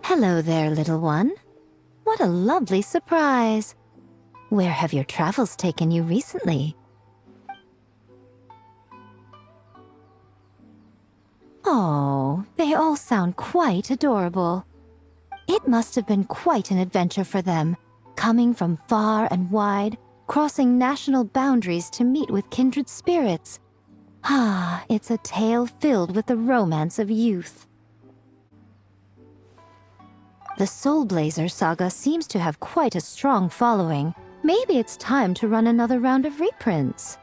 Hello there, little one. What a lovely surprise. Where have your travels taken you recently? Oh, they all sound quite adorable. It must have been quite an adventure for them, coming from far and wide, crossing national boundaries to meet with kindred spirits. Ah, it's a tale filled with the romance of youth. The Soulblazers saga seems to have quite a strong following. Maybe it's time to run another round of reprints.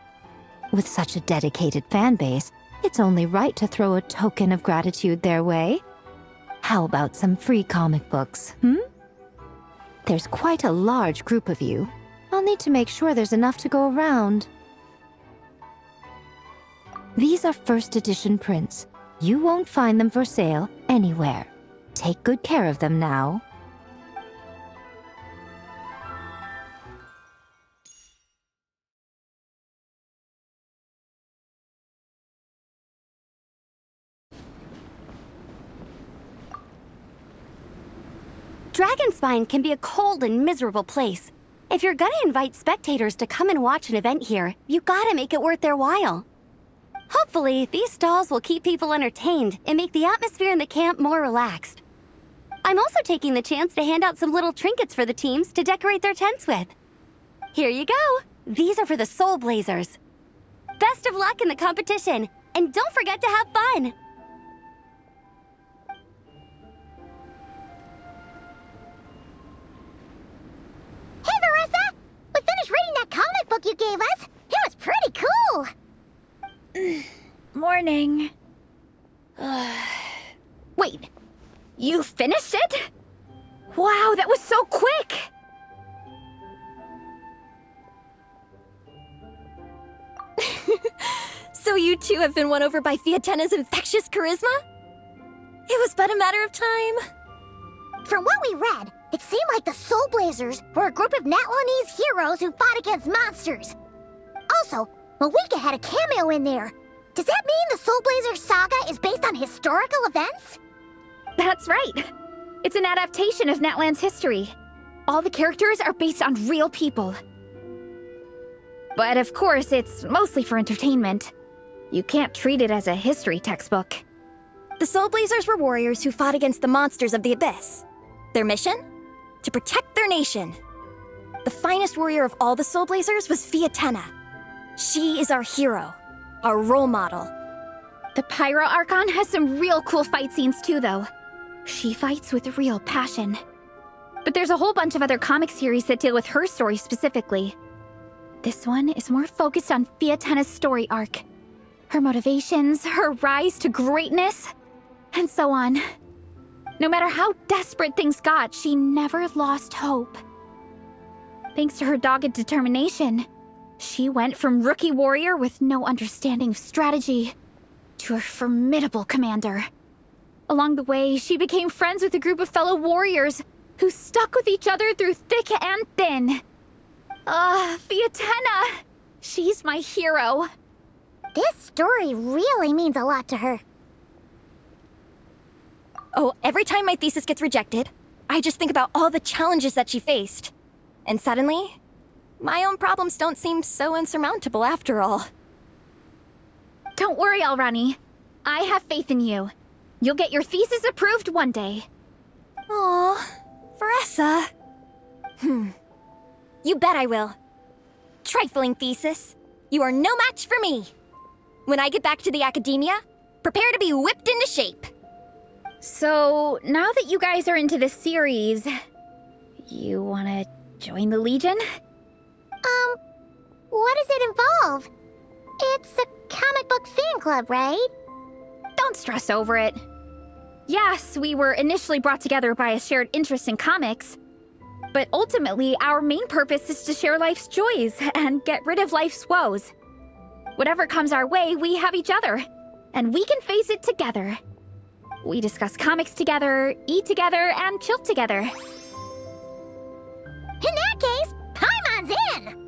With such a dedicated fan base, it's only right to throw a token of gratitude their way. How about some free comic books, There's quite a large group of you. I'll need to make sure there's enough to go around. These are first edition prints. You won't find them for sale anywhere. Take good care of them now. Dragonspine can be a cold and miserable place. If you're gonna invite spectators to come and watch an event here, you gotta make it worth their while. Hopefully, these stalls will keep people entertained and make the atmosphere in the camp more relaxed. I'm also taking the chance to hand out some little trinkets for the teams to decorate their tents with. Here you go! These are for the Soulblazers. Best of luck in the competition, and don't forget to have fun! Hey, Marissa! We finished reading that comic book you gave us. It was pretty cool. Morning. Wait, you finished it? Wow, that was so quick! So you two have been won over by Fiatena's infectious charisma? It was but a matter of time. From what we read, it seemed like the Soulblazers were a group of Natlanese heroes who fought against monsters. Also, Malika had a cameo in there. Does that mean the Soulblazers saga is based on historical events? That's right. It's an adaptation of Natlan's history. All the characters are based on real people. But of course, it's mostly for entertainment. You can't treat it as a history textbook. The Soulblazers were warriors who fought against the monsters of the Abyss. Their mission? To protect their nation. The finest warrior of all the Soulblazers was Fiatena. She is our hero, our role model. The Pyro Archon has some real cool fight scenes too, though. She fights with real passion. But there's a whole bunch of other comic series that deal with her story specifically. This one is more focused on Fiatena's story arc. Her motivations, her rise to greatness, and so on. No matter how desperate things got, she never lost hope. Thanks to her dogged determination, she went from rookie warrior with no understanding of strategy to a formidable commander. Along the way, she became friends with a group of fellow warriors who stuck with each other through thick and thin. Fiatena! She's my hero. This story really means a lot to her. Oh, every time my thesis gets rejected, I just think about all the challenges that she faced. And suddenly, my own problems don't seem so insurmountable after all. Don't worry, Alrani. I have faith in you. You'll get your thesis approved one day. Aw, Vanessa. You bet I will. Trifling thesis, you are no match for me. When I get back to the academia, prepare to be whipped into shape. So, now that you guys are into this series, you wanna join the Legion? What does it involve? It's a comic book fan club, right? Don't stress over it. Yes, we were initially brought together by a shared interest in comics, but ultimately our main purpose is to share life's joys and get rid of life's woes. Whatever comes our way, we have each other, and we can face it together. We discuss comics together, eat together, and chill together. In that case, Paimon's in!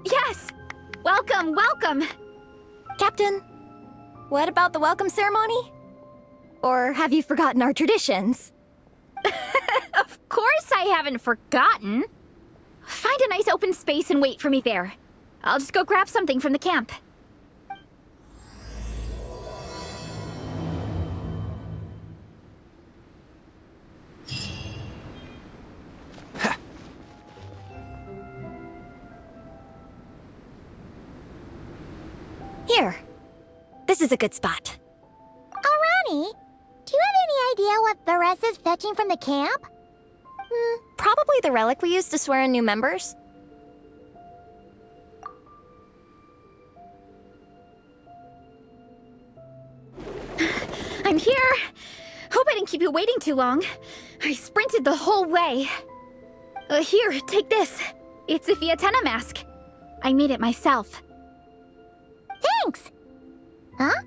Yes! Welcome, welcome! Captain, what about the welcome ceremony? Or have you forgotten our traditions? Of course I haven't forgotten. Find a nice open space and wait for me there. I'll just go grab something from the camp. Here. This is a good spot. Arani, do you have any idea what Varese is fetching from the camp? Probably the relic we use to swear in new members. I'm here! Hope I didn't keep you waiting too long. I sprinted the whole way. Here, take this. It's a Fiatena mask. I made it myself. Thanks! Huh?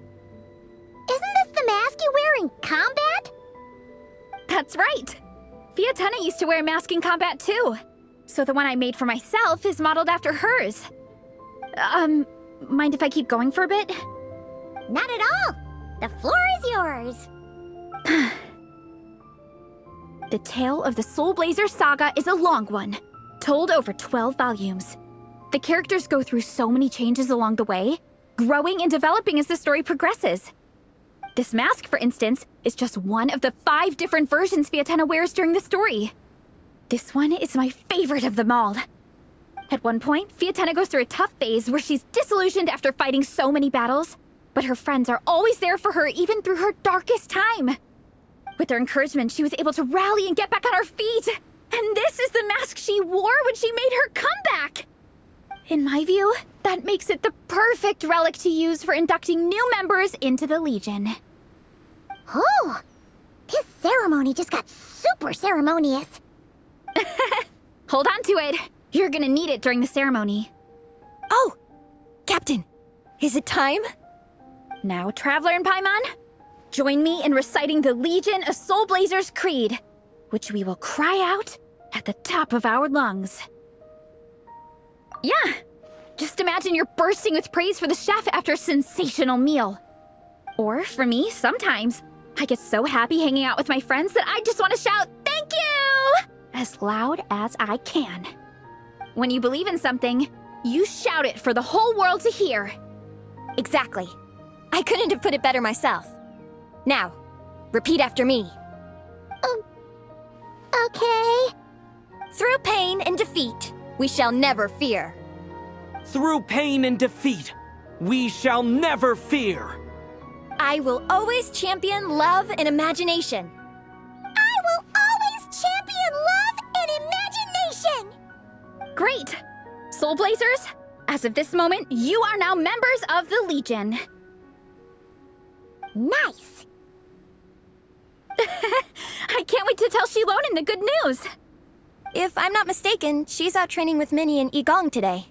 Isn't this the mask you wear in combat? That's right! Fiatena used to wear a mask in combat too. So the one I made for myself is modeled after hers. Mind if I keep going for a bit? Not at all! The floor is yours! The tale of the Soulblazers saga is a long one, told over 12 volumes. The characters go through so many changes along the way, growing and developing as the story progresses. This mask, for instance, is just one of the 5 different versions Fiatena wears during the story. This one is my favorite of them all. At one point, Fiatena goes through a tough phase where she's disillusioned after fighting so many battles, but her friends are always there for her even through her darkest time. With their encouragement, she was able to rally and get back on her feet. And this is the mask she wore when she made her comeback. In my view, that makes it the perfect relic to use for inducting new members into the Legion. Oh! This ceremony just got super ceremonious. Hold on to it. You're gonna need it during the ceremony. Oh! Captain, is it time? Now, Traveler and Paimon, join me in reciting the Legion of Soulblazers Creed, which we will cry out at the top of our lungs. Yeah, just imagine you're bursting with praise for the chef after a sensational meal. Or, for me, sometimes, I get so happy hanging out with my friends that I just want to shout, "Thank you!" as loud as I can. When you believe in something, you shout it for the whole world to hear. Exactly. I couldn't have put it better myself. Now, repeat after me. Okay. Through pain and defeat, we shall never fear. Through pain and defeat, we shall never fear. I will always champion love and imagination. I will always champion love and imagination! Great! Soulblazers, as of this moment, you are now members of the Legion. Nice! I can't wait to tell Shilonen the good news. If I'm not mistaken, she's out training with Minnie and Igong today.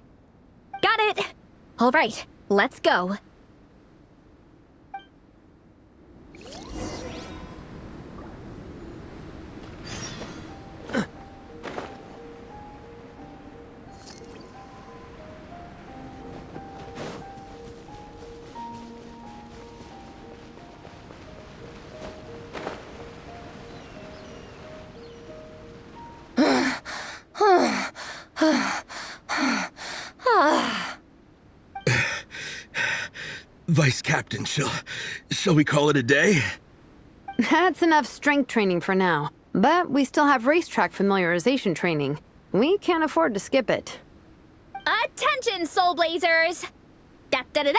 Got it. All right, let's go. Vice Captain, shall we call it a day? That's enough strength training for now, but we still have racetrack familiarization training. We can't afford to skip it. Attention, Soulblazers! Da-da-da-da!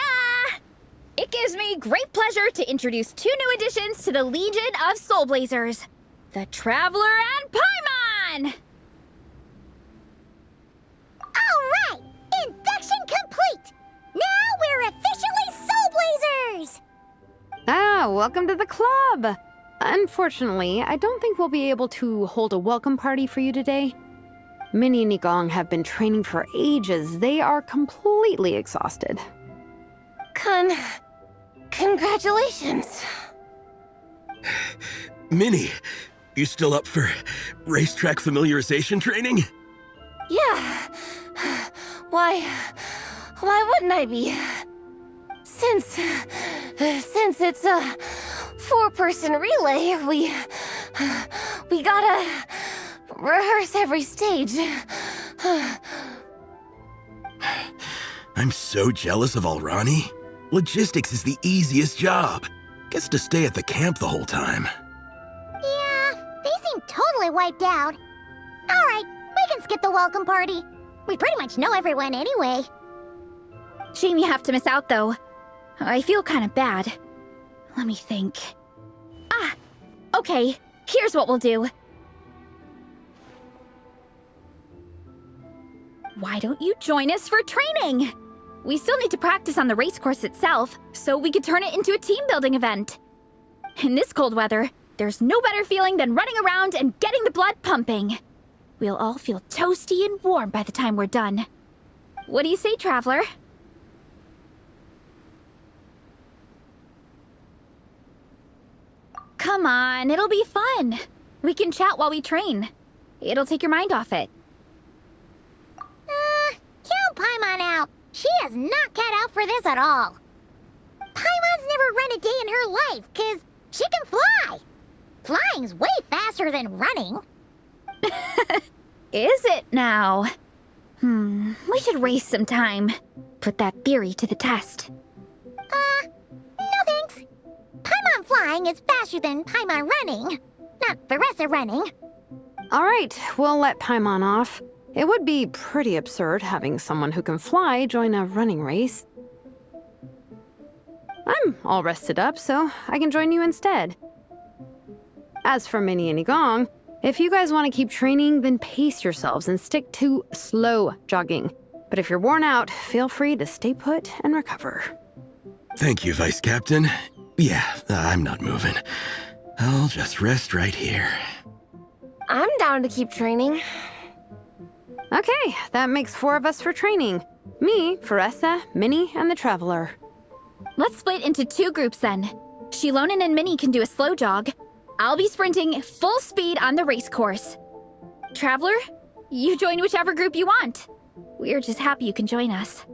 It gives me great pleasure to introduce 2 new additions to the Legion of Soulblazers, the Traveler and Paimon! All right! Induction complete! Now we're officially Soulblazers! Ah, welcome to the club! Unfortunately, I don't think we'll be able to hold a welcome party for you today. Minnie and Igong have been training for ages. They are completely exhausted. Congratulations. Minnie, you still up for racetrack familiarization training? Yeah. Why wouldn't I be? Since it's four-person relay, we gotta rehearse every stage. I'm so jealous of Alrani. Logistics is the easiest job. Gets to stay at the camp the whole time. Yeah, they seem totally wiped out. All right, we can skip the welcome party. We pretty much know everyone anyway. Shame you have to miss out, though. I feel kind of bad. Let me think. Okay, here's what we'll do. Why don't you join us for training? We still need to practice on the race course itself, so we could turn it into a team-building event. In this cold weather, there's no better feeling than running around and getting the blood pumping. We'll all feel toasty and warm by the time we're done. What do you say, Traveler? Come on, it'll be fun. We can chat while we train. It'll take your mind off it. Count Paimon out. She is not cut out for this at all. Paimon's never run a day in her life, 'cause she can fly. Flying's way faster than running. Is it now? We should race sometime. Put that theory to the test. No thanks. Paimon flying is faster than Paimon running. Not Veressa running. All right, we'll let Paimon off. It would be pretty absurd having someone who can fly join a running race. I'm all rested up, so I can join you instead. As for Minnie and Igong, if you guys want to keep training, then pace yourselves and stick to slow jogging. But if you're worn out, feel free to stay put and recover. Thank you, Vice Captain. Yeah, I'm not moving. I'll just rest right here. I'm down to keep training. Okay, that makes 4 of us for training. Me, Veressa, Minnie, and the Traveler. Let's split into 2 groups then. Shilonen and Minnie can do a slow jog. I'll be sprinting full speed on the race course. Traveler, you join whichever group you want. We're just happy you can join us.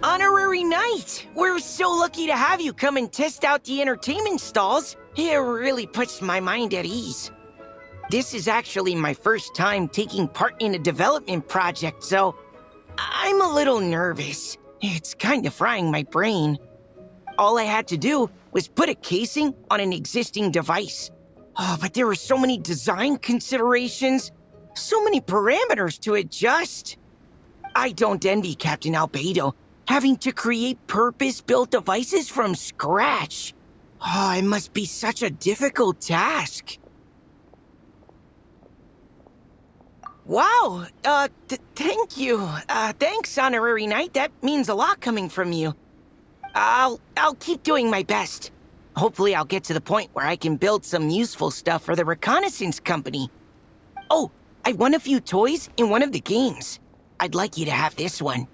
Honorary Knight! We're so lucky to have you come and test out the entertainment stalls. It really puts my mind at ease. This is actually my first time taking part in a development project, so I'm a little nervous. It's kind of frying my brain. All I had to do was put a casing on an existing device. Oh, but there were so many design considerations, so many parameters to adjust. I don't envy Captain Albedo, having to create purpose-built devices from scratch. Oh, it must be such a difficult task. Wow, thank you. Thanks, Honorary Knight. That means a lot coming from you. I'll keep doing my best. Hopefully I'll get to the point where I can build some useful stuff for the reconnaissance company. Oh, I won a few toys in one of the games. I'd like you to have this one.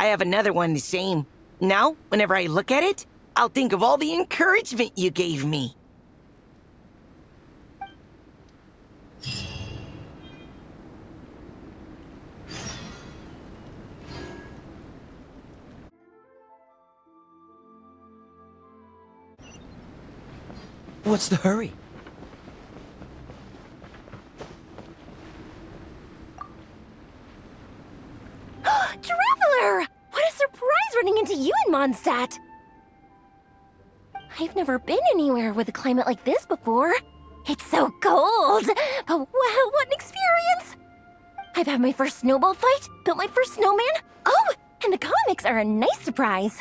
I have another one the same. Now, whenever I look at it, I'll think of all the encouragement you gave me. What's the hurry? Traveler! What a surprise running into you in Mondstadt! I've never been anywhere with a climate like this before. It's so cold! But wow, what an experience! I've had my first snowball fight, built my first snowman. Oh, and the comics are a nice surprise.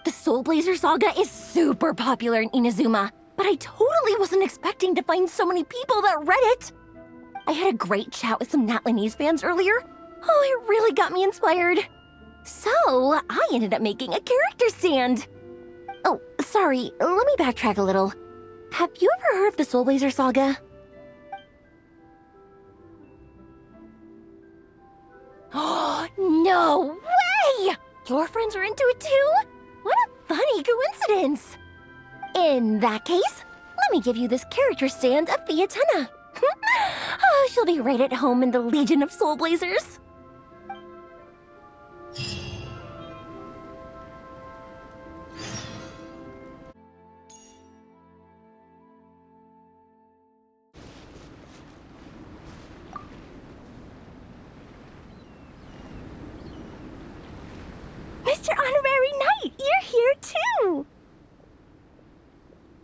The Soulblazer saga is super popular in Inazuma, but I totally wasn't expecting to find so many people that read it. I had a great chat with some Natlanese fans earlier. Oh, it really got me inspired. So, I ended up making a character stand. Oh, sorry, let me backtrack a little. Have you ever heard of the Soulblazer saga? Oh, no way! your friends are into it too? What a funny coincidence! In that case, let me give you this character stand of Fiatenna. Oh, she'll be right at home in the Legion of Soulblazers. Mr. Honorary Knight, you're here too!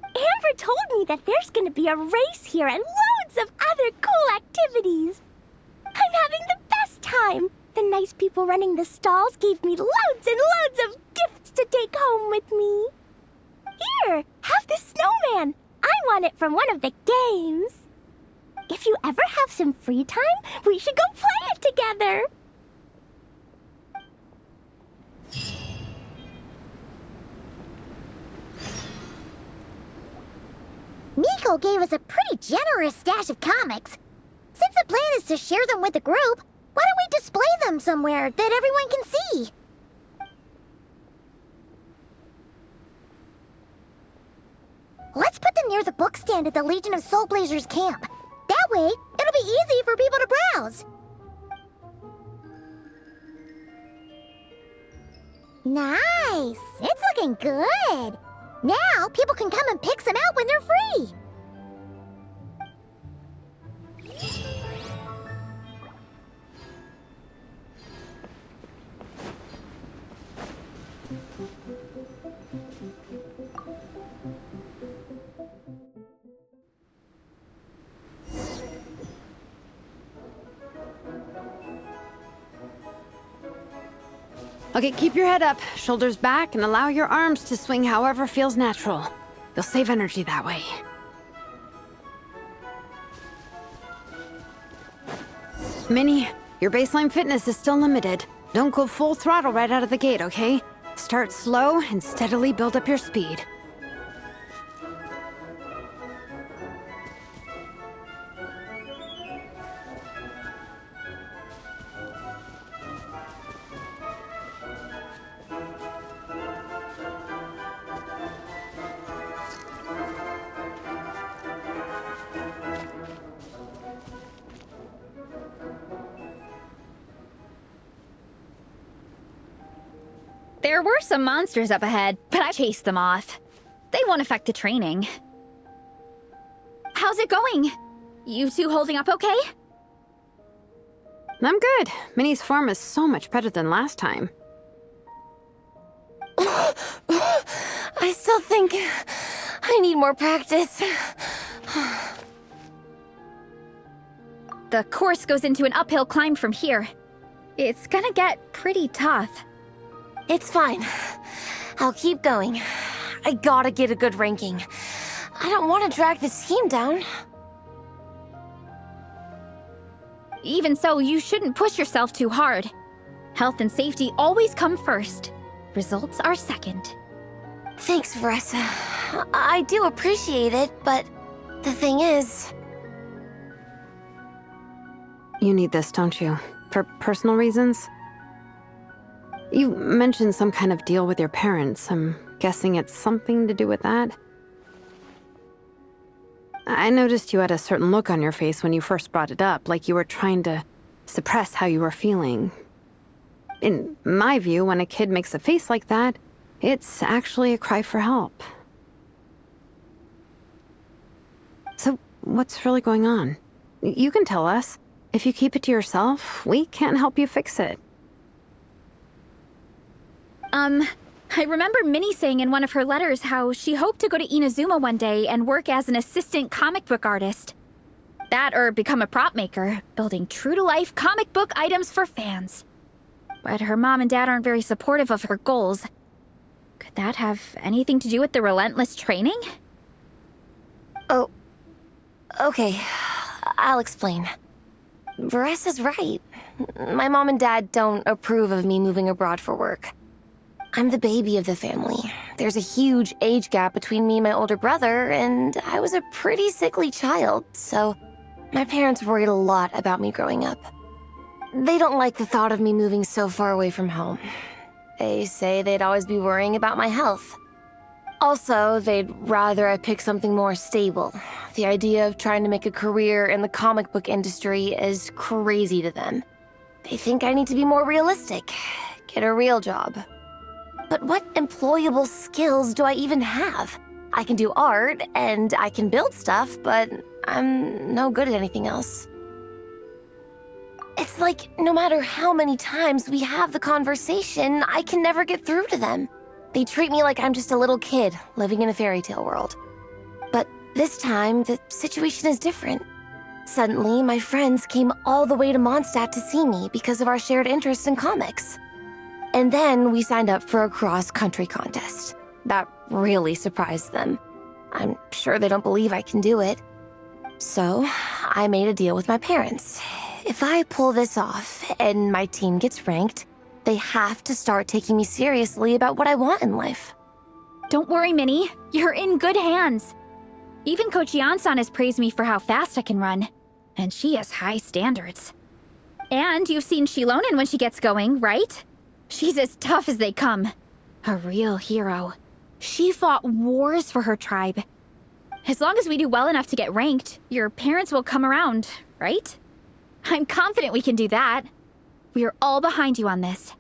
Amber told me that there's gonna be a race here and loads of other cool activities. I'm having the best time. The nice people running the stalls gave me loads and loads of gifts to take home with me. Here, have this snowman. I won it from one of the games. If you ever have some free time, we should go play it together. Nico gave us a pretty generous stash of comics. Since the plan is to share them with the group, why don't we display them somewhere that everyone can see? Let's put them near the book stand at the Legion of Soulblazers camp. That way, it'll be easy for people to browse. Nice! It's looking good! Now, people can come and pick some out when they're free! Okay, keep your head up, shoulders back, and allow your arms to swing however feels natural. You'll save energy that way. Minnie, your baseline fitness is still limited. Don't go full throttle right out of the gate, okay? Start slow and steadily build up your speed. There were some monsters up ahead, but I chased them off. They won't affect the training. How's it going? You two holding up okay? I'm good. Minnie's form is so much better than last time. I still think I need more practice. The course goes into an uphill climb from here. It's gonna get pretty tough. It's fine. I'll keep going. I gotta get a good ranking. I don't want to drag this team down. Even so, you shouldn't push yourself too hard. Health and safety always come first. Results are second. Thanks, Veressa. I do appreciate it, but the thing is... You need this, don't you? For personal reasons? You mentioned some kind of deal with your parents. I'm guessing it's something to do with that? I noticed you had a certain look on your face when you first brought it up, like you were trying to suppress how you were feeling. In my view, when a kid makes a face like that, it's actually a cry for help. So, what's really going on? You can tell us. If you keep it to yourself, we can't help you fix it. I remember Minnie saying in one of her letters how she hoped to go to Inazuma one day and work as an assistant comic book artist. That or become a prop maker, building true-to-life comic book items for fans. But her mom and dad aren't very supportive of her goals. Could that have anything to do with the relentless training? Oh, okay. I'll explain. Veressa's right. My mom and dad don't approve of me moving abroad for work. I'm the baby of the family. There's a huge age gap between me and my older brother, and I was a pretty sickly child, so my parents worried a lot about me growing up. They don't like the thought of me moving so far away from home. They say they'd always be worrying about my health. Also, they'd rather I pick something more stable. The idea of trying to make a career in the comic book industry is crazy to them. They think I need to be more realistic, get a real job. But what employable skills do I even have? I can do art, and I can build stuff, but I'm no good at anything else. It's like no matter how many times we have the conversation, I can never get through to them. They treat me like I'm just a little kid living in a fairy tale world. But this time, the situation is different. Suddenly, my friends came all the way to Mondstadt to see me because of our shared interest in comics. And then we signed up for a cross-country contest. That really surprised them. I'm sure they don't believe I can do it. So, I made a deal with my parents. If I pull this off and my team gets ranked, they have to start taking me seriously about what I want in life. Don't worry, Minnie. You're in good hands. Even Coach Yan-san has praised me for how fast I can run. And she has high standards. And you've seen Shilonen when she gets going, right? She's as tough as they come. A real hero. She fought wars for her tribe. As long as we do well enough to get ranked, your parents will come around, right? I'm confident we can do that. We are all behind you on this.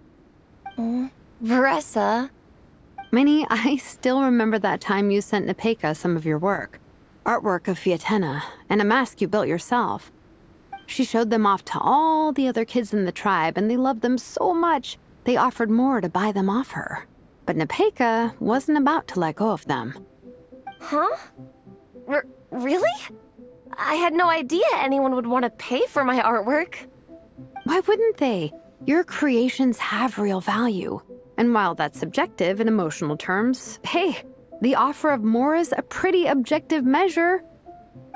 Veressa. Minnie, I still remember that time you sent Nepeka some of your work. Artwork of Fiatena, and a mask you built yourself. She showed them off to all the other kids in the tribe, and they loved them so much, they offered more to buy them off her. But Nepeka wasn't about to let go of them. Huh? Really? I had no idea anyone would want to pay for my artwork. Why wouldn't they? Your creations have real value. And while that's subjective in emotional terms, hey, the offer of more is a pretty objective measure.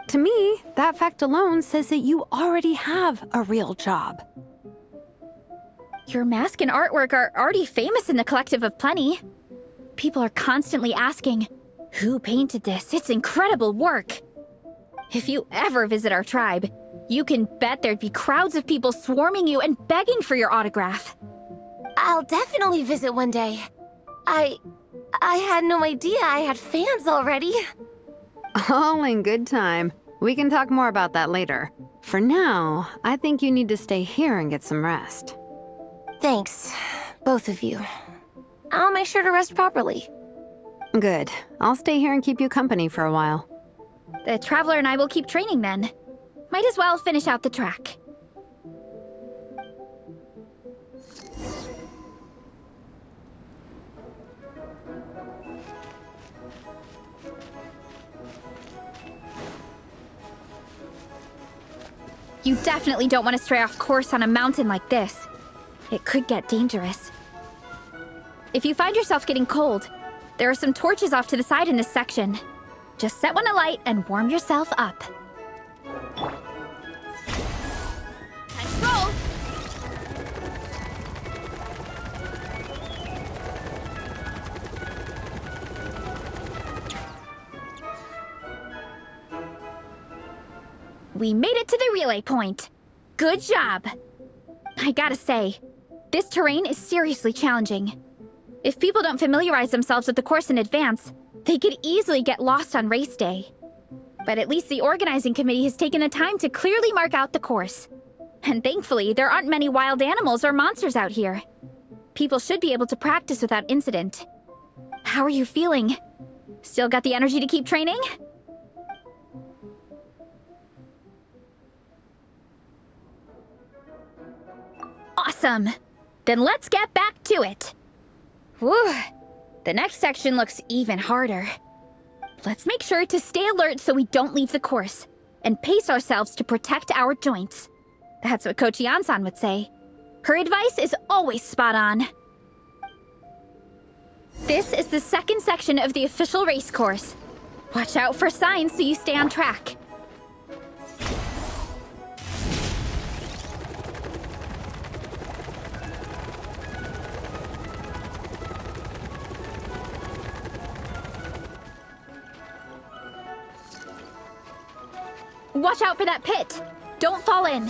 To me, that fact alone says that you already have a real job. Your mask and artwork are already famous in the Collective of Plenty. People are constantly asking, who painted this? It's incredible work. If you ever visit our tribe, you can bet there'd be crowds of people swarming you and begging for your autograph. I'll definitely visit one day. I had no idea I had fans already. All in good time. We can talk more about that later. For now, I think you need to stay here and get some rest. Thanks, both of you. I'll make sure to rest properly. Good. I'll stay here and keep you company for a while. The Traveler and I will keep training then. Might as well finish out the track. You definitely don't want to stray off course on a mountain like this. It could get dangerous. If you find yourself getting cold, there are some torches off to the side in this section. Just set one alight and warm yourself up. Time to roll! We made it to the relay point. Good job! I gotta say, this terrain is seriously challenging. If people don't familiarize themselves with the course in advance, they could easily get lost on race day. But at least the organizing committee has taken the time to clearly mark out the course. And thankfully, there aren't many wild animals or monsters out here. People should be able to practice without incident. How are you feeling? Still got the energy to keep training? Awesome! Then let's get back to it! Whew! The next section looks even harder. Let's make sure to stay alert so we don't leave the course, and pace ourselves to protect our joints. That's what Coach Yan-san would say. Her advice is always spot on. This is the second section of the official race course. Watch out for signs so you stay on track. Watch out for that pit! Don't fall in!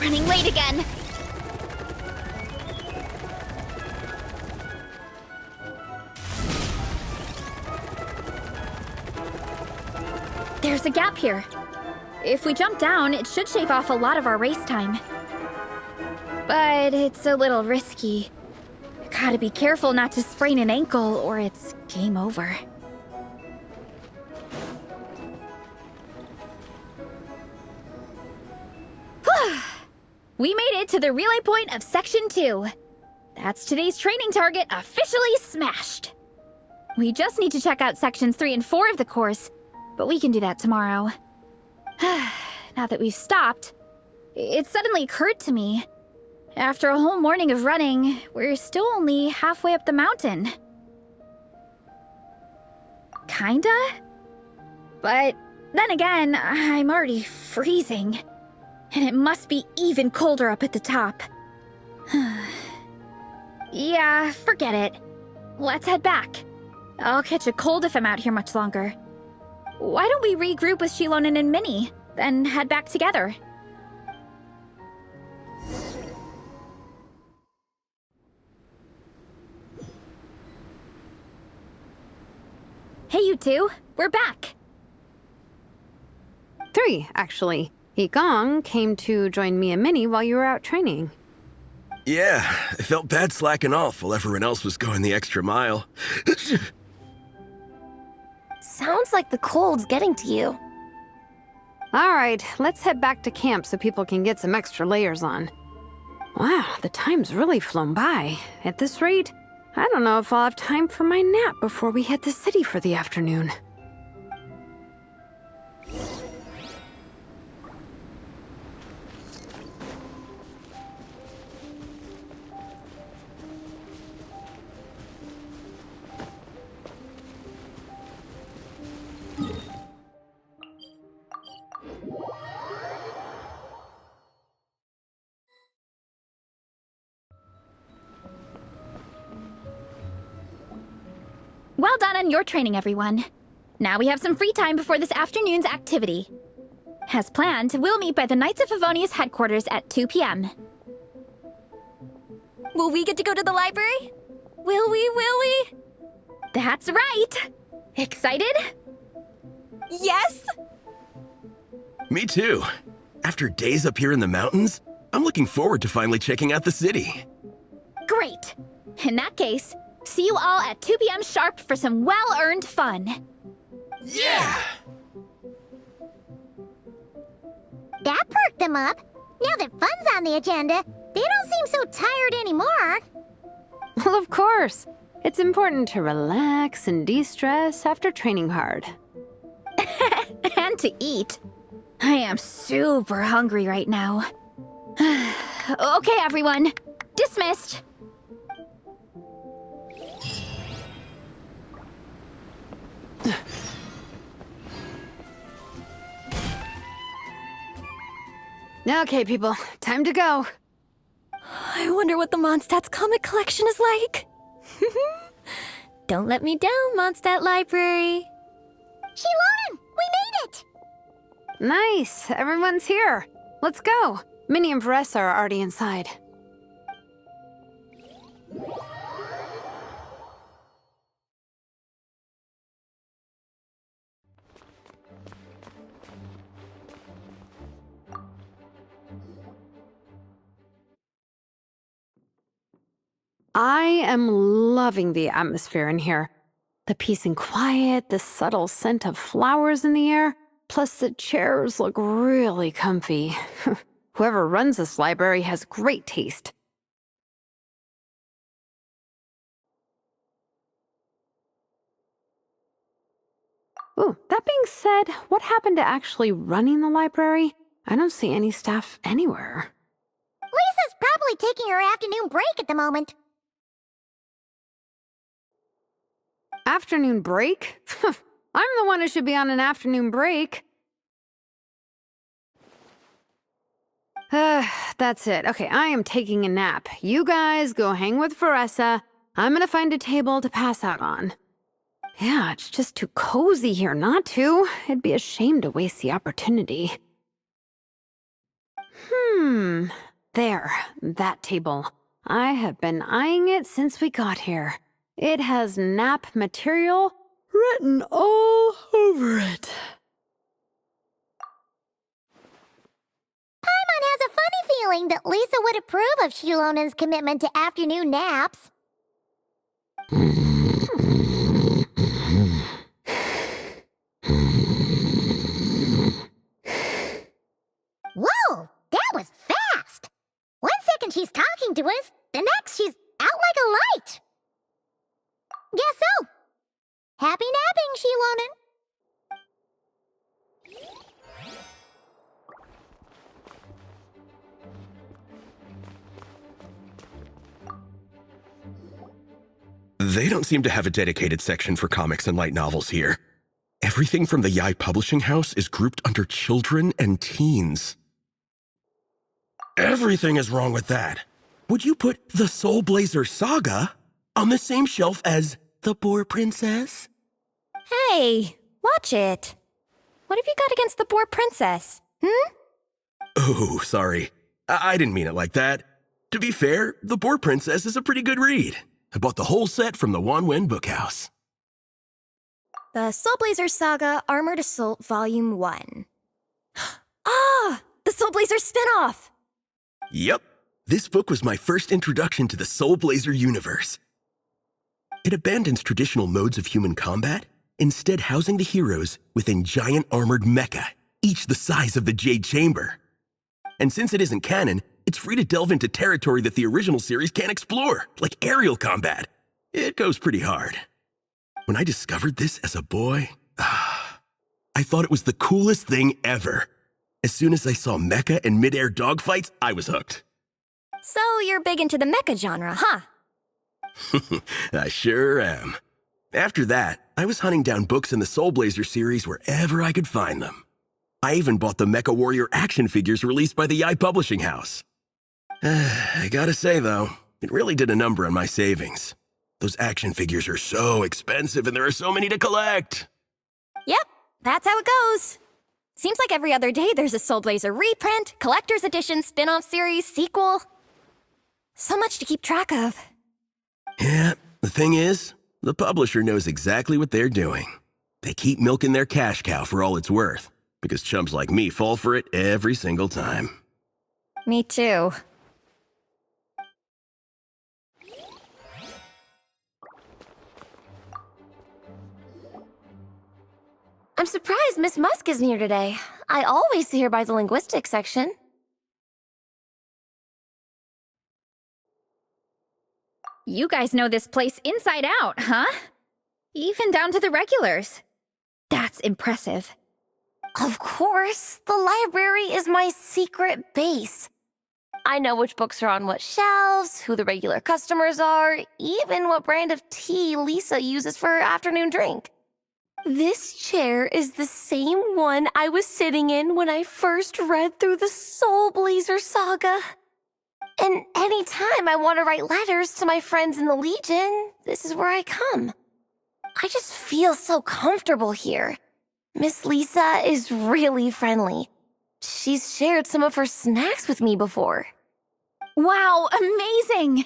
Running late again. There's a gap here. If we jump down, it should shave off a lot of our race time. But it's a little risky. Gotta be careful not to sprain an ankle or it's game over. We made it to the relay point of Section 2. That's today's training target officially smashed. We just need to check out Sections 3 and 4 of the course, but we can do that tomorrow. Now that we've stopped, it suddenly occurred to me. After a whole morning of running, we're still only halfway up the mountain. Kinda? But then again, I'm already freezing. And it must be even colder up at the top. Yeah, forget it. Let's head back. I'll catch a cold if I'm out here much longer. Why don't we regroup with Shilonen and Minnie, then head back together? Hey, you two. We're back. 3, actually. Yigong came to join me and Minnie while you were out training. Yeah, I felt bad slacking off while everyone else was going the extra mile. Sounds like the cold's getting to you. All right, let's head back to camp so people can get some extra layers on. Wow, the time's really flown by. At this rate, I don't know if I'll have time for my nap before we hit the city for the afternoon. Well done on your training, everyone. Now we have some free time before this afternoon's activity. As planned, we'll meet by the Knights of Favonia's headquarters at 2 p.m. Will we get to go to the library? Will we? That's right! Excited? Yes! Me too. After days up here in the mountains, I'm looking forward to finally checking out the city. Great! In that case, see you all at 2 p.m. sharp for some well-earned fun. Yeah! That perked them up. Now that fun's on the agenda, they don't seem so tired anymore. Well, of course. It's important to relax and de-stress after training hard. And to eat. I am super hungry right now. Okay, everyone. Dismissed. Okay, people. Time to go. I wonder what the Mondstadt's comic collection is like. Don't let me down, Mondstadt Library. Shilonen, we made it! Nice. Everyone's here. Let's go. Minnie and Varessa are already inside. I am loving the atmosphere in here. The peace and quiet, the subtle scent of flowers in the air, plus the chairs look really comfy. Whoever runs this library has great taste. Ooh, that being said, what happened to actually running the library? I don't see any staff anywhere. Lisa's probably taking her afternoon break at the moment. Afternoon break? I'm the one who should be on an afternoon break. That's it. Okay, I am taking a nap. You guys go hang with Varessa. I'm gonna find a table to pass out on. Yeah, it's just too cozy here not to. It'd be a shame to waste the opportunity. There, that table. I have been eyeing it since we got here. It has nap material written all over it. Paimon has a funny feeling that Lisa would approve of Shilonen's commitment to afternoon naps. Whoa, that was fast! 1 second she's talking to us, the next she's out like a light. Guess so. Happy napping, Shilonen. They don't seem to have a dedicated section for comics and light novels here. Everything from the Yai Publishing House is grouped under children and teens. Everything is wrong with that. Would you put the Soulblazer Saga on the same shelf as The Boar Princess? Hey, watch it. What have you got against the Boar Princess? Oh, sorry. I didn't mean it like that. To be fair, The Boar Princess is a pretty good read. I bought the whole set from the Wanwen Bookhouse. The Soulblazers Saga Armored Assault Volume 1. Ah! The Soulblazers spin-off! Yep. This book was my first introduction to the Soulblazer universe. It abandons traditional modes of human combat, instead housing the heroes within giant armored mecha, each the size of the Jade Chamber. And since it isn't canon, it's free to delve into territory that the original series can't explore, like aerial combat. It goes pretty hard. When I discovered this as a boy, I thought it was the coolest thing ever. As soon as I saw mecha and mid-air dogfights, I was hooked. So you're big into the mecha genre, huh? I sure am. After that, I was hunting down books in the Soulblazer series wherever I could find them. I even bought the Mecha Warrior action figures released by the Yai Publishing House. I gotta say, though, it really did a number on my savings. Those action figures are so expensive and there are so many to collect. Yep, that's how it goes. Seems like every other day there's a Soulblazer reprint, collector's edition, spin-off series, sequel. So much to keep track of. Yeah, the thing is, the publisher knows exactly what they're doing. They keep milking their cash cow for all it's worth, because chumps like me fall for it every single time. Me too. I'm surprised Miss Musk isn't here today. I always see her by the linguistics section. You guys know this place inside out, huh? Even down to the regulars. That's impressive. Of course, the library is my secret base. I know which books are on what shelves, who the regular customers are, even what brand of tea Lisa uses for her afternoon drink. This chair is the same one I was sitting in when I first read through the Soulblazer saga. And anytime I want to write letters to my friends in the Legion, this is where I come. I just feel so comfortable here. Miss Lisa is really friendly. She's shared some of her snacks with me before. Wow, amazing!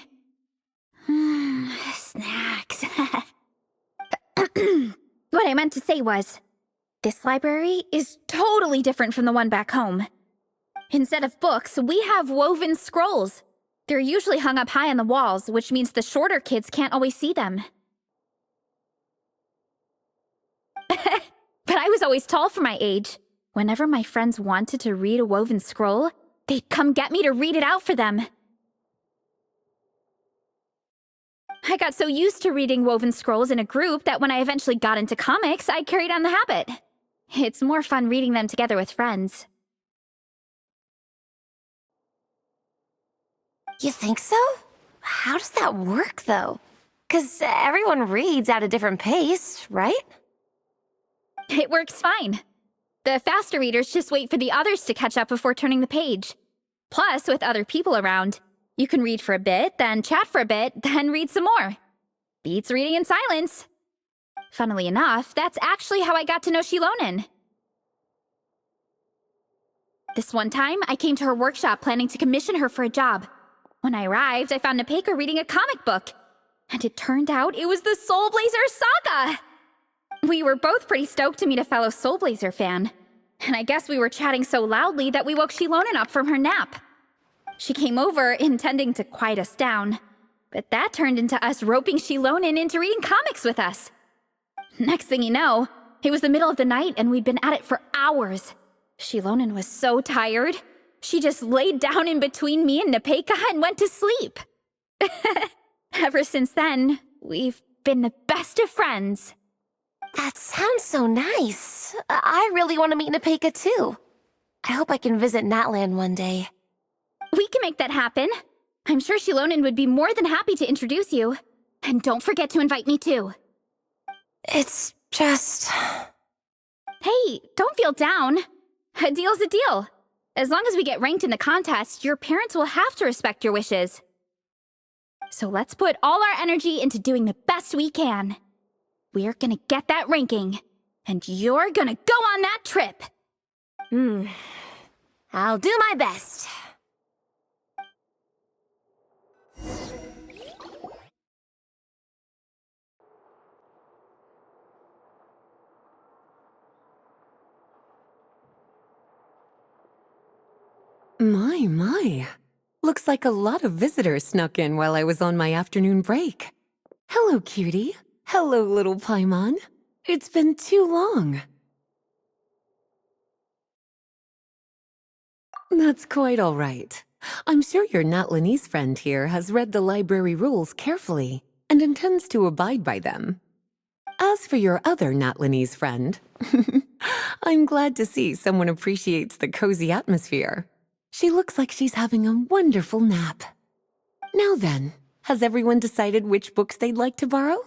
Snacks. What I meant to say was, this library is totally different from the one back home. Instead of books, we have woven scrolls. They're usually hung up high on the walls, which means the shorter kids can't always see them. But I was always tall for my age. Whenever my friends wanted to read a woven scroll, they'd come get me to read it out for them. I got so used to reading woven scrolls in a group that when I eventually got into comics, I carried on the habit. It's more fun reading them together with friends. You think so? How does that work, though? 'Cause everyone reads at a different pace, right? It works fine. The faster readers just wait for the others to catch up before turning the page. Plus, with other people around, you can read for a bit, then chat for a bit, then read some more. Beats reading in silence. Funnily enough, that's actually how I got to know Shilonen. This one time, I came to her workshop planning to commission her for a job. When I arrived, I found Nepeka reading a comic book. And it turned out it was the Soulblazers saga! We were both pretty stoked to meet a fellow Soulblazer fan. And I guess we were chatting so loudly that we woke Shilonen up from her nap. She came over, intending to quiet us down. But that turned into us roping Shilonen into reading comics with us. Next thing you know, it was the middle of the night and we'd been at it for hours. Shilonen was so tired, she just laid down in between me and Nepeka and went to sleep. Ever since then, we've been the best of friends. That sounds so nice. I really want to meet Nepeka too. I hope I can visit Natland one day. We can make that happen. I'm sure Shilonen would be more than happy to introduce you. And don't forget to invite me too. It's just... Hey, don't feel down. A deal's a deal. As long as we get ranked in the contest, your parents will have to respect your wishes. So let's put all our energy into doing the best we can. We're gonna get that ranking, and you're gonna go on that trip. I'll do my best. My. Looks like a lot of visitors snuck in while I was on my afternoon break. Hello, cutie. Hello, little Paimon. It's been too long. That's quite all right. I'm sure your Natlanese friend here has read the library rules carefully and intends to abide by them. As for your other Natlanese friend, I'm glad to see someone appreciates the cozy atmosphere. She looks like she's having a wonderful nap. Now then, has everyone decided which books they'd like to borrow?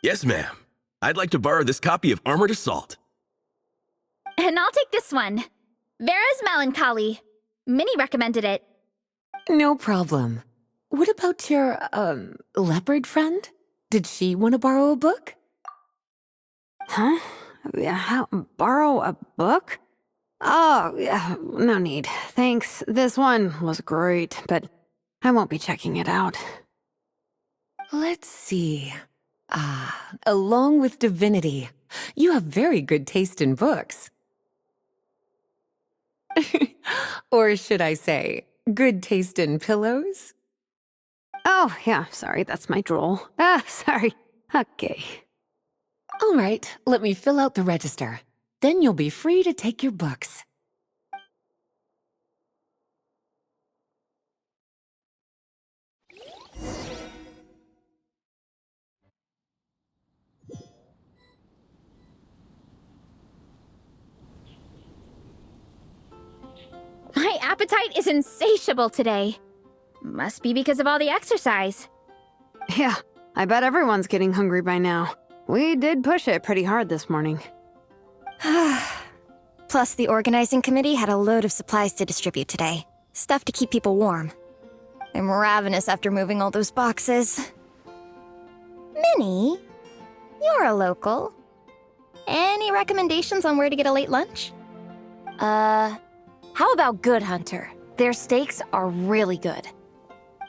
Yes, ma'am. I'd like to borrow this copy of Armored Assault. And I'll take this one. Vera's Melancholy. Minnie recommended it. No problem. What about your, leopard friend? Did she want to borrow a book? Huh? Borrow a book? Oh, yeah, no need. Thanks. This one was great, but I won't be checking it out. Let's see. Along with Divinity, you have very good taste in books. Or should I say, good taste in pillows? Oh, yeah, sorry, that's my drool. Sorry. Okay. All right, let me fill out the register. Then you'll be free to take your books. My appetite is insatiable today. Must be because of all the exercise. Yeah, I bet everyone's getting hungry by now. We did push it pretty hard this morning. Plus, the organizing committee had a load of supplies to distribute today. Stuff to keep people warm. I'm ravenous after moving all those boxes. Minnie, you're a local. Any recommendations on where to get a late lunch? How about Good Hunter? Their steaks are really good.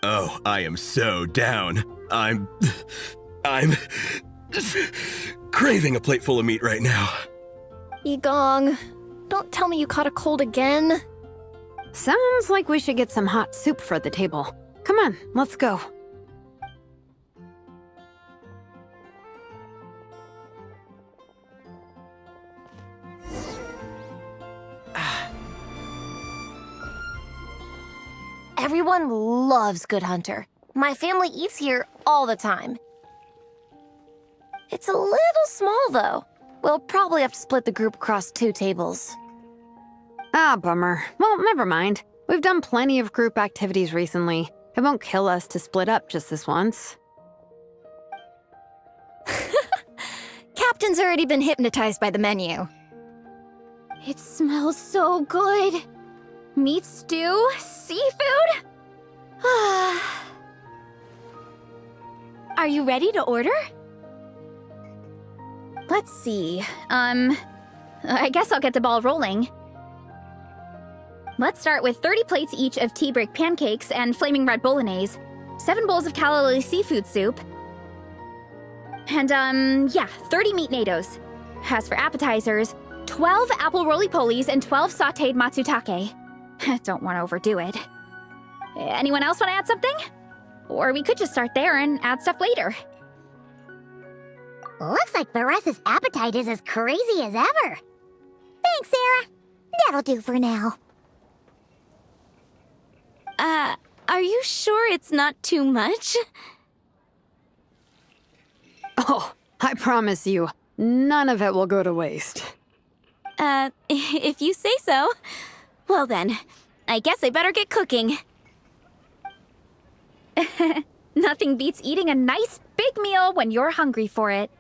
Oh, I am so down. I'm craving a plate full of meat right now. Yigong, don't tell me you caught a cold again. Sounds like we should get some hot soup for the table. Come on, let's go. Everyone loves Good Hunter. My family eats here all the time. It's a little small, though. We'll probably have to split the group across 2 tables. Ah, bummer. Well, never mind. We've done plenty of group activities recently. It won't kill us to split up just this once. Captain's already been hypnotized by the menu. It smells so good. Meat stew? Seafood? Are you ready to order? Let's see. I guess I'll get the ball rolling. Let's start with 30 plates each of tea break pancakes and flaming red bolognese, 7 bowls of calla lily seafood soup, and, 30 meat natos. As for appetizers, 12 apple roly-polies and 12 sautéed matsutake. Don't want to overdo it. Anyone else want to add something? Or we could just start there and add stuff later. Looks like Varesa's appetite is as crazy as ever. Thanks, Sarah. That'll do for now. Are you sure it's not too much? Oh, I promise you, none of it will go to waste. If you say so. Well then, I guess I better get cooking. Nothing beats eating a nice big meal when you're hungry for it.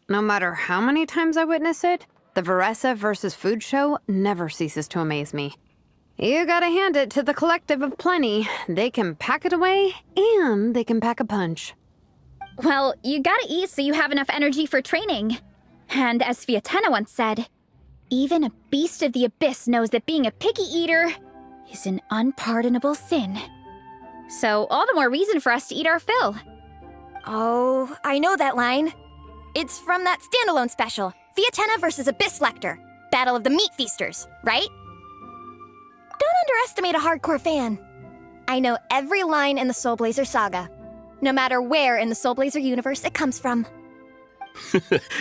No matter how many times I witness it, the Varesa versus food show never ceases to amaze me. You gotta hand it to the collective of plenty. They can pack it away, and they can pack a punch. Well, you gotta eat so you have enough energy for training. And as Fiatena once said, even a beast of the abyss knows that being a picky eater is an unpardonable sin. So all the more reason for us to eat our fill. Oh, I know that line. It's from that standalone special, Fiatena versus Abyss Lecter, Battle of the Meat Feasters, right? Don't underestimate a hardcore fan. I know every line in the Soulblazer saga, no matter where in the Soulblazer universe it comes from.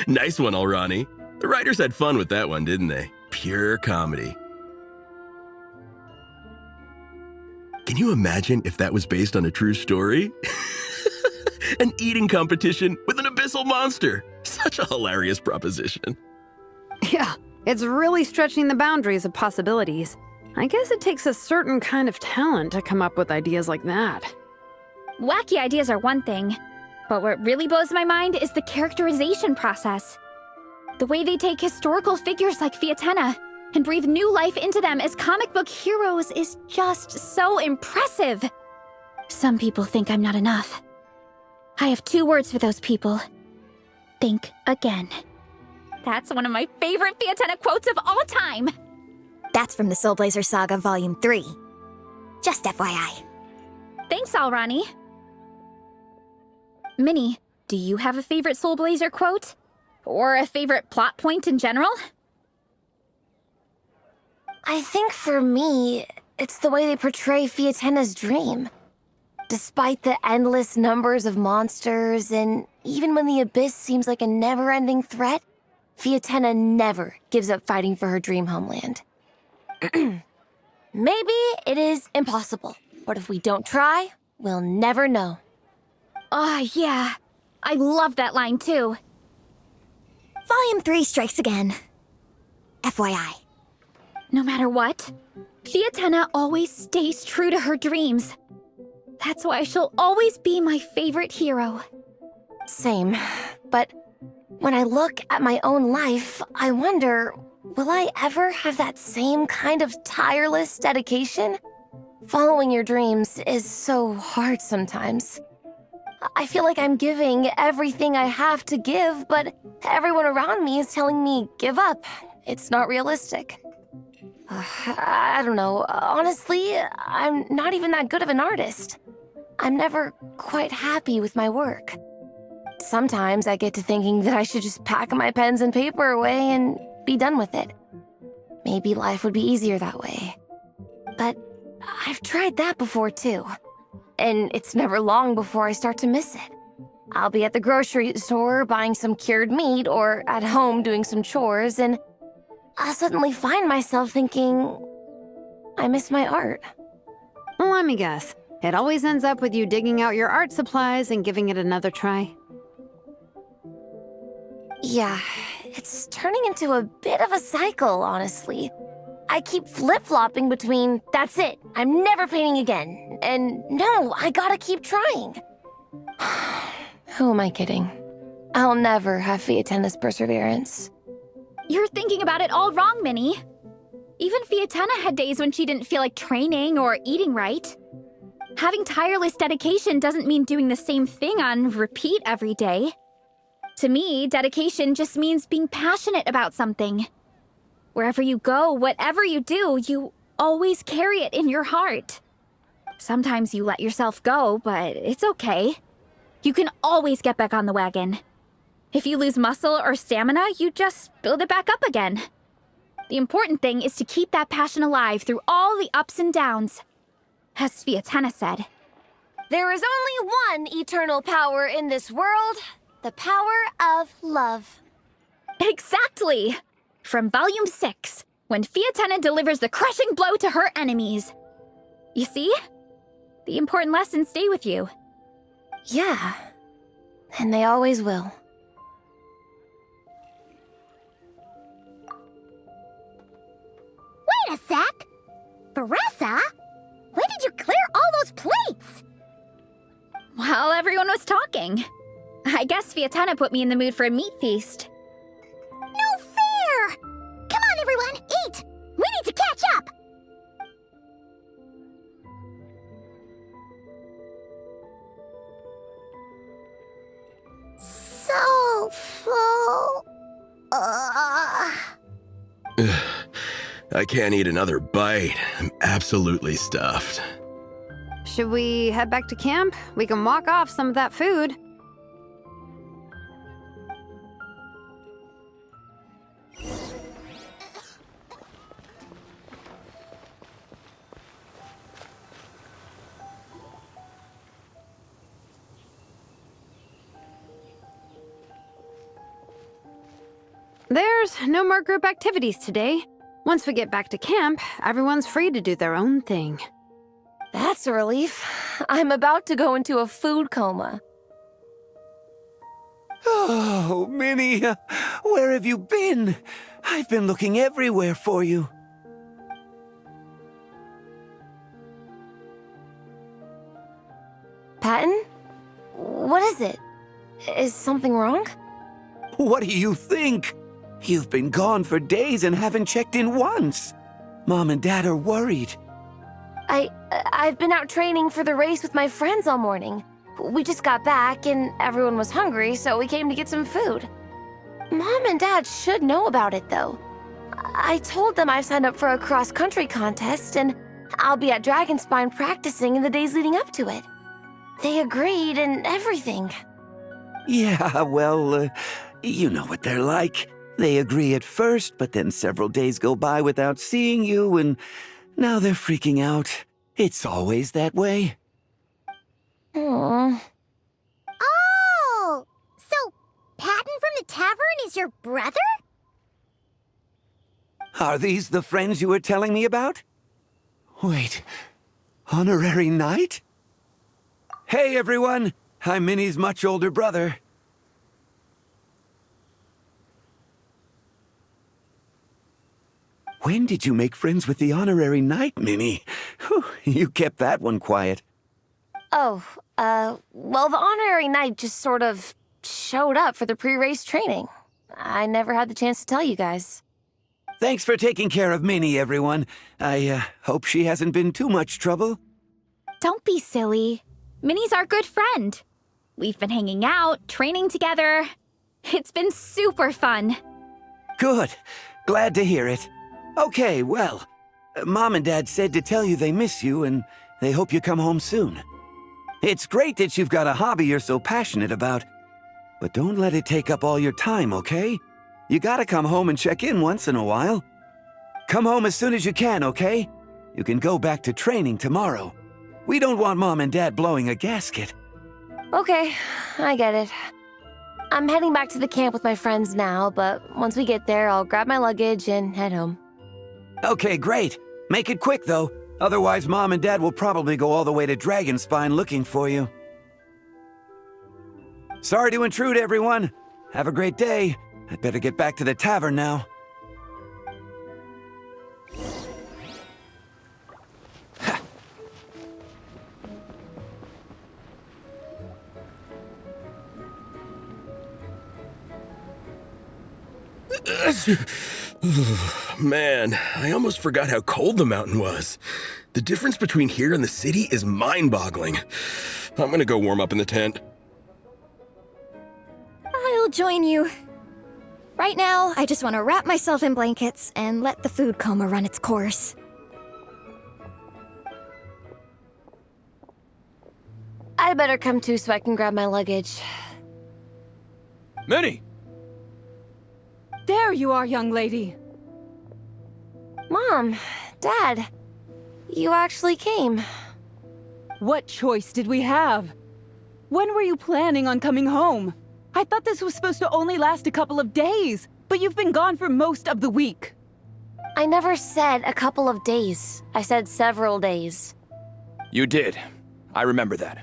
Nice one, Alrani. The writers had fun with that one, didn't they? Pure comedy. Can you imagine if that was based on a true story? An eating competition with an abyssal monster. Such a hilarious proposition. Yeah, it's really stretching the boundaries of possibilities. I guess it takes a certain kind of talent to come up with ideas like that. Wacky ideas are one thing, but what really blows my mind is the characterization process. The way they take historical figures like Fiatena and breathe new life into them as comic book heroes is just so impressive. Some people think I'm not enough. I have 2 words for those people. Think again. That's one of my favorite Fiatena quotes of all time. That's from the Soulblazer Saga Volume 3. Just FYI. Thanks, Alrani. Minnie, do you have a favorite Soulblazer quote? Or a favorite plot point in general? I think for me, it's the way they portray Fiatena's dream. Despite the endless numbers of monsters, and even when the Abyss seems like a never-ending threat, Fiatena never gives up fighting for her dream homeland. Maybe it is impossible, but if we don't try, we'll never know. Oh, yeah. I love that line, too. Volume 3 strikes again. FYI. No matter what, Fiatena always stays true to her dreams. That's why she'll always be my favorite hero. Same, but when I look at my own life, I wonder, will I ever have that same kind of tireless dedication? Following your dreams is so hard sometimes. I feel like I'm giving everything I have to give, but everyone around me is telling me, give up. It's not realistic. I don't know. Honestly, I'm not even that good of an artist. I'm never quite happy with my work. Sometimes I get to thinking that I should just pack my pens and paper away and be done with it. Maybe life would be easier that way. But I've tried that before too. And it's never long before I start to miss it. I'll be at the grocery store buying some cured meat or at home doing some chores, and I'll suddenly find myself thinking, I miss my art. Let me guess. It always ends up with you digging out your art supplies and giving it another try. Yeah, it's turning into a bit of a cycle, honestly. I keep flip-flopping between, that's it, I'm never painting again, and no, I gotta keep trying. Who am I kidding? I'll never have Fiatena's perseverance. You're thinking about it all wrong, Minnie. Even Fiatena had days when she didn't feel like training or eating right. Having tireless dedication doesn't mean doing the same thing on repeat every day. To me, dedication just means being passionate about something. Wherever you go, whatever you do, you always carry it in your heart. Sometimes you let yourself go, but it's okay. You can always get back on the wagon. If you lose muscle or stamina, you just build it back up again. The important thing is to keep that passion alive through all the ups and downs. As Sviatena said, There is only one eternal power in this world, the power of love. exactly! From Volume 6, when Fiatena delivers the crushing blow to her enemies. You see? The important lessons stay with you. Yeah, and they always will. Wait a sec! Baressa? When did you clear all those plates? While everyone was talking. I guess Fiatena put me in the mood for a meat feast. No fair! Come on, everyone, eat! We need to catch up! So full. I can't eat another bite. I'm absolutely stuffed. Should we head back to camp? We can walk off some of that food. There's no more group activities today. Once we get back to camp, everyone's free to do their own thing. That's a relief. I'm about to go into a food coma. Oh, Minnie, where have you been? I've been looking everywhere for you. Patton? What is it? Is something wrong? What do you think? You've been gone for days and haven't checked in once. Mom and Dad are worried. I've been out training for the race with my friends all morning. We just got back and everyone was hungry, so we came to get some food. Mom and Dad should know about it, though. I told them I signed up for a cross-country contest and I'll be at Dragonspine practicing in the days leading up to it. They agreed and everything. Yeah, well, you know what they're like. They agree at first, but then several days go by without seeing you, and now they're freaking out. It's always that way. Oh! So, Patton from the tavern is your brother? Are these the friends you were telling me about? Wait, honorary knight? Hey, everyone! I'm Minnie's much older brother. When did you make friends with the honorary knight, Minnie? Whew, you kept that one quiet. Oh, well, the honorary knight just sort of showed up for the pre-race training. I never had the chance to tell you guys. Thanks for taking care of Minnie, everyone. I hope she hasn't been too much trouble. Don't be silly. Minnie's our good friend. We've been hanging out, training together. It's been super fun. Good. Glad to hear it. Okay, well, Mom and Dad said to tell you they miss you and they hope you come home soon. It's great that you've got a hobby you're so passionate about, but don't let it take up all your time, okay? You gotta come home and check in once in a while. Come home as soon as you can, okay? You can go back to training tomorrow. We don't want Mom and Dad blowing a gasket. Okay, I get it. I'm heading back to the camp with my friends now, but once we get there, I'll grab my luggage and head home. Okay, great. Make it quick, though. Otherwise, Mom and Dad will probably go all the way to Dragonspine looking for you. Sorry to intrude, everyone. Have a great day. I'd better get back to the tavern now. Man, I almost forgot how cold the mountain was. The difference between here and the city is mind-boggling. I'm gonna go warm up in the tent. I will join you. Right now, I just want to wrap myself in blankets and let the food coma run its course. I'd better come too so I can grab my luggage. Minnie! There you are, young lady. Mom, Dad, you actually came. What choice did we have? When were you planning on coming home? I thought this was supposed to only last a couple of days, but you've been gone for most of the week. I never said a couple of days. I said several days. You did. I remember that.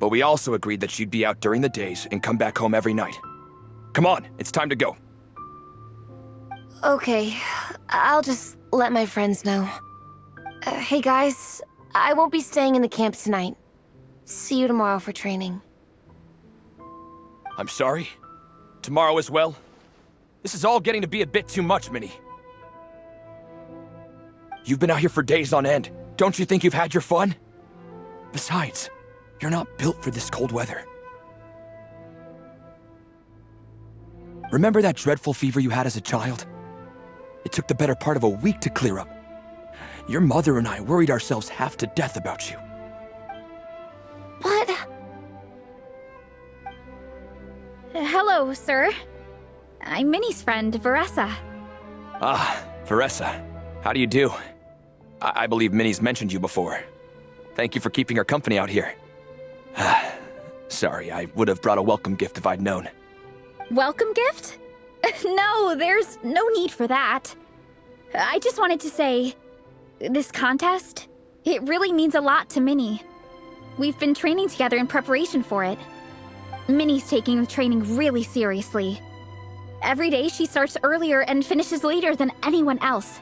But we also agreed that you'd be out during the days and come back home every night. Come on, it's time to go. Okay, I'll just let my friends know. Hey guys, I won't be staying in the camp tonight. See you tomorrow for training. I'm sorry. Tomorrow as well. This is all getting to be a bit too much, Minnie. You've been out here for days on end. Don't you think you've had your fun? Besides, you're not built for this cold weather. Remember that dreadful fever you had as a child? It took the better part of a week to clear up. Your mother and I worried ourselves half to death about you. What? Hello, sir. I'm Minnie's friend, Veressa. Ah, Veressa. How do you do? I believe Minnie's mentioned you before. Thank you for keeping her company out here. Sorry, I would have brought a welcome gift if I'd known. Welcome gift? No, there's no need for that. I just wanted to say, this contest, it really means a lot to Minnie. We've been training together in preparation for it. Minnie's taking the training really seriously. Every day she starts earlier and finishes later than anyone else.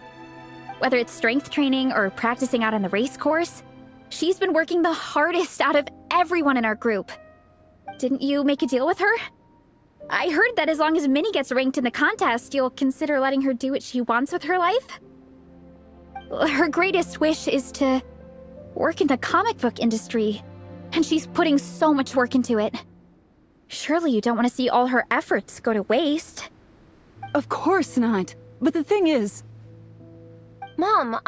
Whether it's strength training or practicing out on the race course, she's been working the hardest out of everyone in our group. Didn't you make a deal with her? I heard that as long as Minnie gets ranked in the contest, you'll consider letting her do what she wants with her life? Her greatest wish is to work in the comic book industry, and she's putting so much work into it. Surely you don't want to see all her efforts go to waste. Of course not. But the thing is... Mom,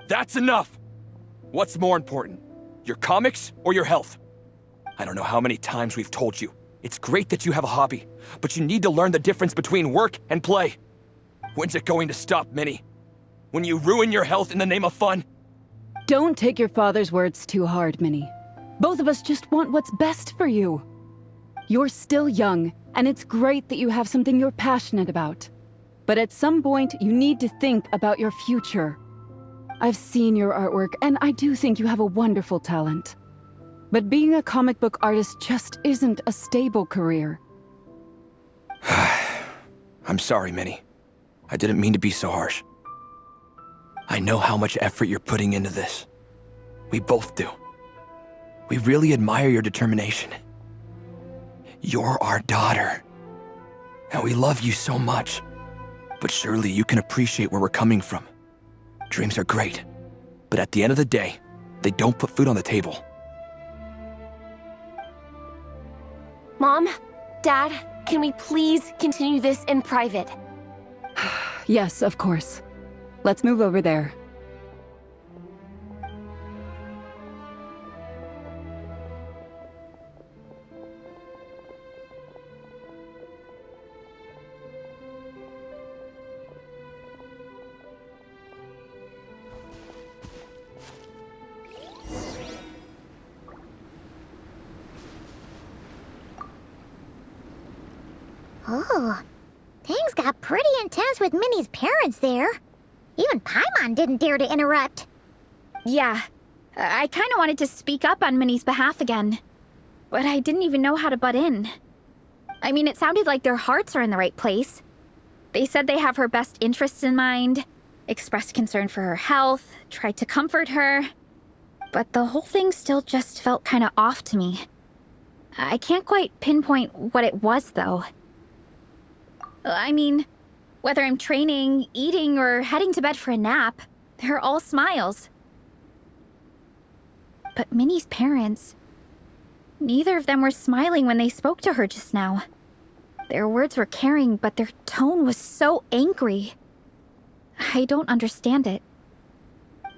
That's enough! What's more important? Your comics or your health? I don't know how many times we've told you. It's great that you have a hobby, but you need to learn the difference between work and play. When's it going to stop, Minnie? When you ruin your health in the name of fun? Don't take your father's words too hard, Minnie. Both of us just want what's best for you. You're still young, and it's great that you have something you're passionate about. But at some point, you need to think about your future. I've seen your artwork, and I do think you have a wonderful talent. But being a comic book artist just isn't a stable career. I'm sorry, Minnie. I didn't mean to be so harsh. I know how much effort you're putting into this. We both do. We really admire your determination. You're our daughter. And we love you so much. But surely you can appreciate where we're coming from. Dreams are great. But at the end of the day, they don't put food on the table. Mom, Dad, can we please continue this in private? Yes, of course. Let's move over there. Oh, things got pretty intense with Minnie's parents there. Even Paimon didn't dare to interrupt. Yeah, I kind of wanted to speak up on Minnie's behalf again, but I didn't even know how to butt in. I mean, it sounded like their hearts are in the right place. They said they have her best interests in mind, expressed concern for her health, tried to comfort her, but the whole thing still just felt kind of off to me. I can't quite pinpoint what it was, though. I mean, whether I'm training, eating, or heading to bed for a nap, they're all smiles. But Minnie's parents... Neither of them were smiling when they spoke to her just now. Their words were caring, but their tone was so angry. I don't understand it.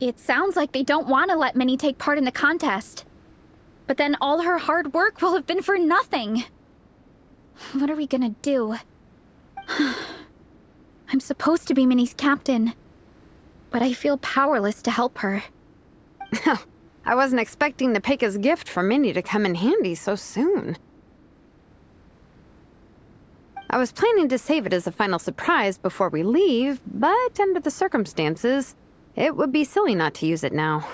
It sounds like they don't want to let Minnie take part in the contest. But then all her hard work will have been for nothing. What are we gonna do? I'm supposed to be Minnie's captain, but I feel powerless to help her. I wasn't expecting Nepeka's gift for Minnie to come in handy so soon. I was planning to save it as a final surprise before we leave, but under the circumstances, it would be silly not to use it now.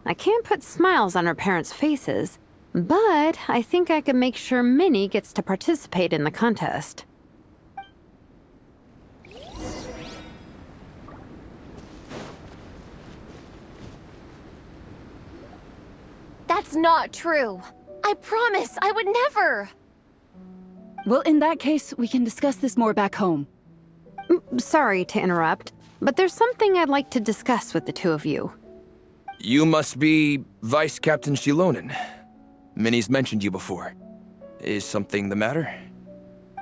I can't put smiles on her parents' faces, but I think I can make sure Minnie gets to participate in the contest. That's not true. I promise, I would never. Well, in that case, we can discuss this more back home. Sorry to interrupt, but there's something I'd like to discuss with the two of you. You must be Vice Captain Shilonen. Minnie's mentioned you before. Is something the matter?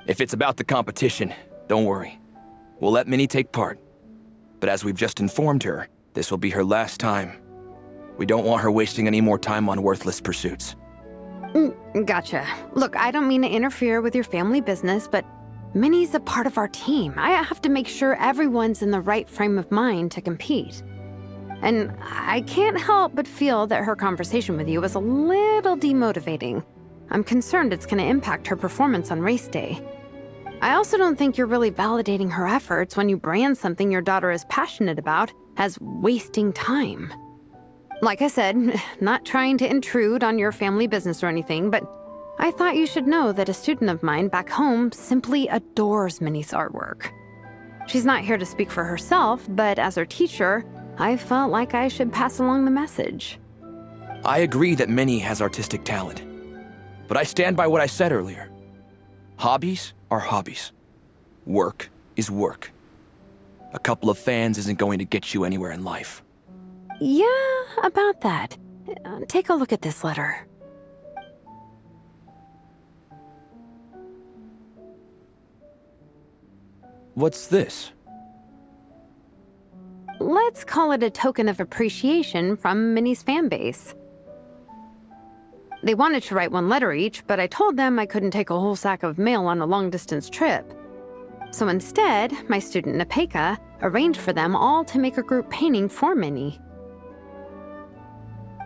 If it's about the competition, don't worry. We'll let Minnie take part. But as we've just informed her, this will be her last time. We don't want her wasting any more time on worthless pursuits. Gotcha. Look, I don't mean to interfere with your family business, but Minnie's a part of our team. I have to make sure everyone's in the right frame of mind to compete. And I can't help but feel that her conversation with you was a little demotivating. I'm concerned it's going to impact her performance on race day. I also don't think you're really validating her efforts when you brand something your daughter is passionate about as wasting time. Like I said, not trying to intrude on your family business or anything, but I thought you should know that a student of mine back home simply adores Minnie's artwork. She's not here to speak for herself, but as her teacher, I felt like I should pass along the message. I agree that Minnie has artistic talent. But I stand by what I said earlier. Hobbies are hobbies. Work is work. A couple of fans isn't going to get you anywhere in life. Yeah, about that. Take a look at this letter. What's this? Let's call it a token of appreciation from Minnie's fan base. They wanted to write one letter each, but I told them I couldn't take a whole sack of mail on a long-distance trip. So instead, my student Nepeka arranged for them all to make a group painting for Minnie.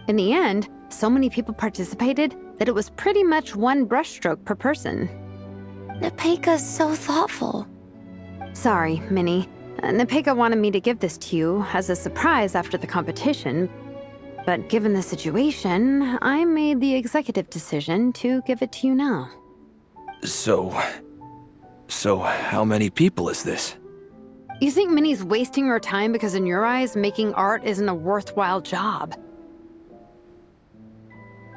In the end, so many people participated that it was pretty much one brushstroke per person. Nepeka's so thoughtful. Sorry, Minnie. Nepeka wanted me to give this to you as a surprise after the competition, but given the situation, I made the executive decision to give it to you now. So how many people is this? You think Minnie's wasting her time because in your eyes, making art isn't a worthwhile job?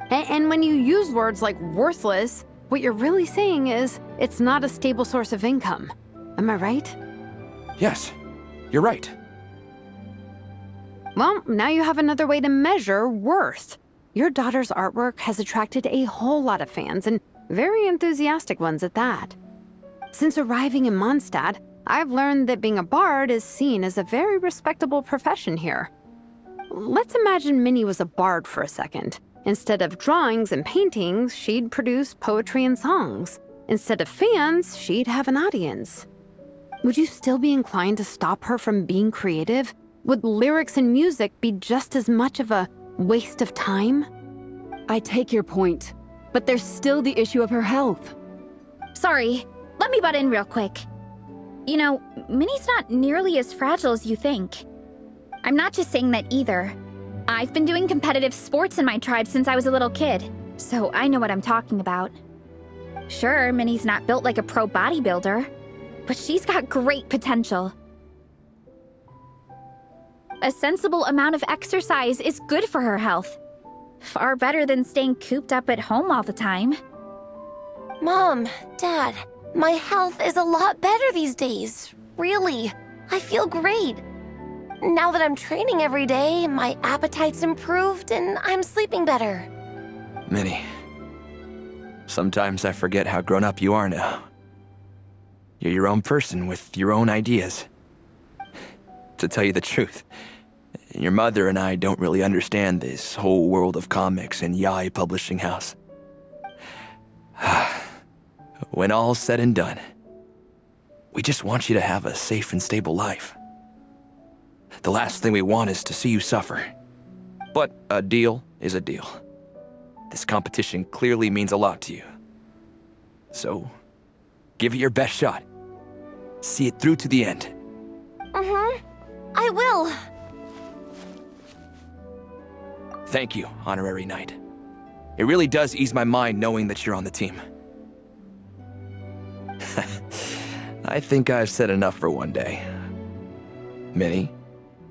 And when you use words like worthless, what you're really saying is it's not a stable source of income. Am I right? Yes, you're right. Well, now you have another way to measure worth. Your daughter's artwork has attracted a whole lot of fans, and very enthusiastic ones at that. Since arriving in Mondstadt, I've learned that being a bard is seen as a very respectable profession here. Let's imagine Minnie was a bard for a second. Instead of drawings and paintings, she'd produce poetry and songs. Instead of fans, she'd have an audience. Would you still be inclined to stop her from being creative? Would lyrics and music be just as much of a waste of time? I take your point, but there's still the issue of her health. Sorry, let me butt in real quick. You know, Minnie's not nearly as fragile as you think. I'm not just saying that either. I've been doing competitive sports in my tribe since I was a little kid, so I know what I'm talking about. Sure, Minnie's not built like a pro bodybuilder, but she's got great potential. A sensible amount of exercise is good for her health. Far better than staying cooped up at home all the time. Mom, Dad, my health is a lot better these days. Really, I feel great. Now that I'm training every day, my appetite's improved and I'm sleeping better. Minnie, sometimes I forget how grown up you are now. You're your own person with your own ideas. To tell you the truth, your mother and I don't really understand this whole world of comics and Yaoi Publishing House. When all's said and done, we just want you to have a safe and stable life. The last thing we want is to see you suffer. But a deal is a deal. This competition clearly means a lot to you. So, give it your best shot. See it through to the end. I will. Thank you, Honorary Knight. It really does ease my mind knowing that you're on the team. I think I've said enough for one day. Minnie,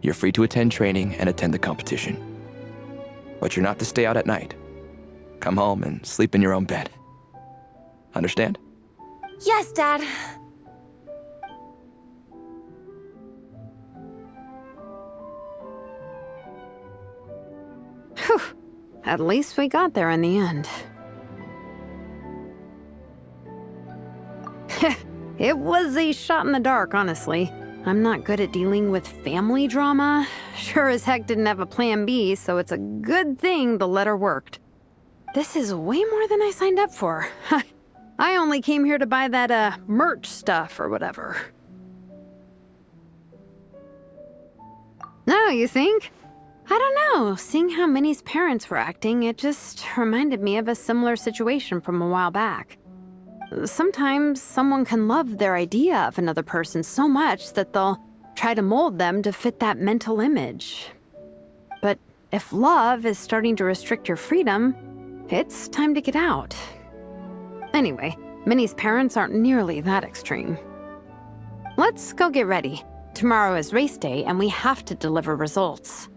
you're free to attend training and attend the competition. But you're not to stay out at night. Come home and sleep in your own bed. Understand? Yes, Dad. Whew. At least we got there in the end. It was a shot in the dark, honestly. I'm not good at dealing with family drama. Sure as heck didn't have a plan B, so it's a good thing the letter worked. This is way more than I signed up for. I only came here to buy that, merch stuff or whatever. No, you think? I don't know. Seeing how Minnie's parents were acting, it just reminded me of a similar situation from a while back. Sometimes someone can love their idea of another person so much that they'll try to mold them to fit that mental image. But if love is starting to restrict your freedom, it's time to get out. Anyway, Minnie's parents aren't nearly that extreme. Let's go get ready. Tomorrow is race day and we have to deliver results.